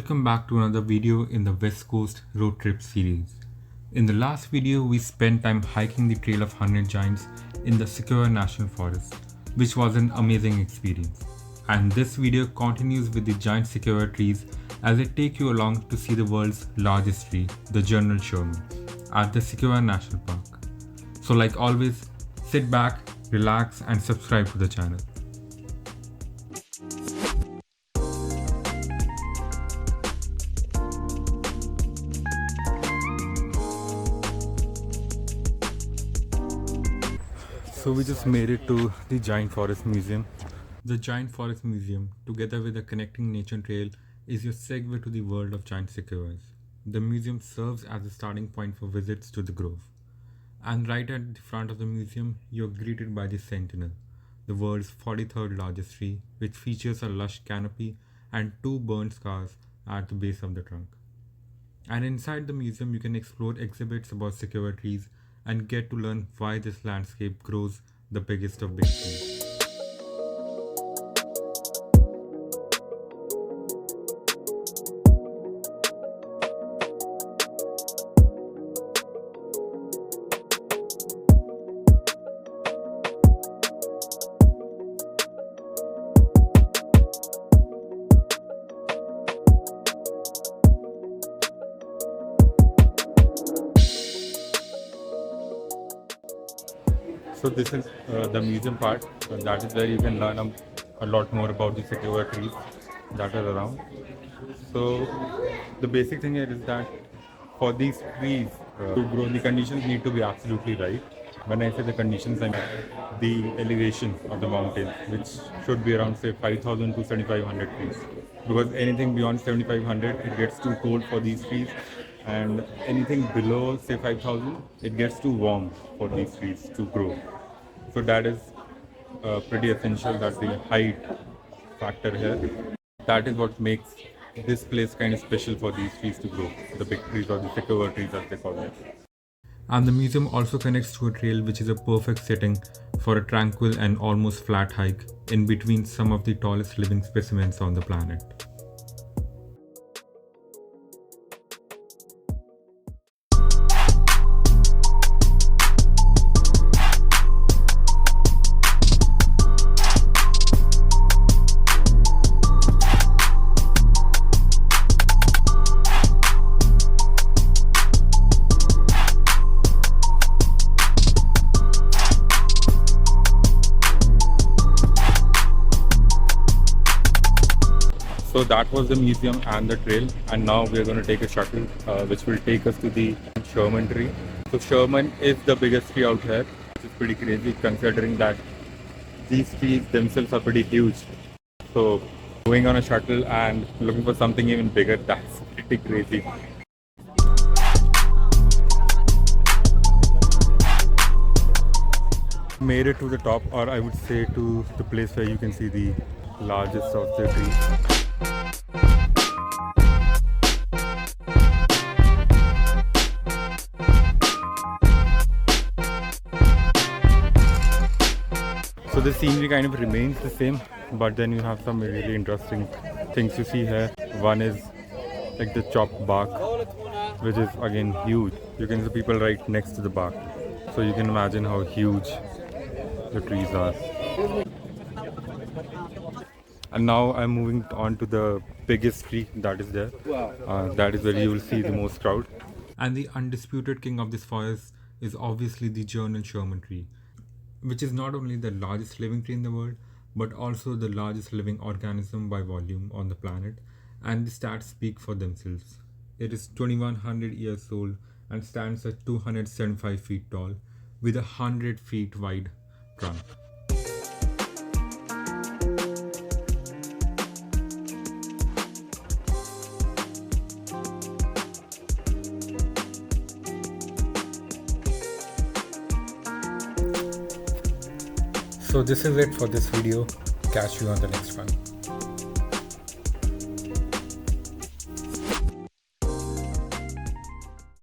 Welcome back to another video in the West Coast Road Trip series. In the last video, we spent time hiking the Trail of 100 Giants in the Sequoia National Forest, which was an amazing experience. And this video continues with the giant sequoia trees as I take you along to see the world's largest tree, the General Sherman, at the Sequoia National Park. So like always, sit back, relax and subscribe to the channel. So we just made it to the Giant Forest Museum. The Giant Forest Museum, together with the connecting nature trail, is your segue to the world of giant sequoias. The museum serves as a starting point for visits to the grove. And right at the front of the museum, you're greeted by the Sentinel, the world's 43rd largest tree, which features a lush canopy and two burnt scars at the base of the trunk. And inside the museum, you can explore exhibits about sequoia trees and get to learn why this landscape grows the biggest of big trees. So this is the museum part. That is where you can learn a lot more about the sequoia trees that are around. So the basic thing here is that for these trees to grow, the conditions need to be absolutely right. When I say the conditions, I mean the elevation of the mountain, which should be around say 5,000 to 7,500 feet. Because anything beyond 7,500, it gets too cold for these trees. And anything below say 5,000, it gets too warm for these trees to grow. So that is pretty essential, that the height factor here. That is what makes this place kind of special for these trees to grow, the big trees or the sequoia trees as they call it. And the museum also connects to a trail which is a perfect setting for a tranquil and almost flat hike in between some of the tallest living specimens on the planet. So that was the museum and the trail, and now we are going to take a shuttle which will take us to the Sherman Tree. So Sherman is the biggest tree out here, which is pretty crazy considering that these trees themselves are pretty huge. So going on a shuttle and looking for something even bigger, that's pretty crazy. Made it to the top, or I would say to the place where you can see the largest of the trees. So the scenery kind of remains the same, but then you have some really interesting things to see here. One is like the chopped bark, which is again huge. You can see people right next to the bark, so you can imagine how huge the trees are. And now I'm moving on to the biggest tree that is there. That is where you will see the most crowd. And the undisputed king of this forest is obviously the General Sherman Tree, which is not only the largest living tree in the world, but also the largest living organism by volume on the planet, and the stats speak for themselves. It is 2,100 years old and stands at 275 feet tall with a 100 feet wide trunk. So this is it for this video. Catch you on the next one.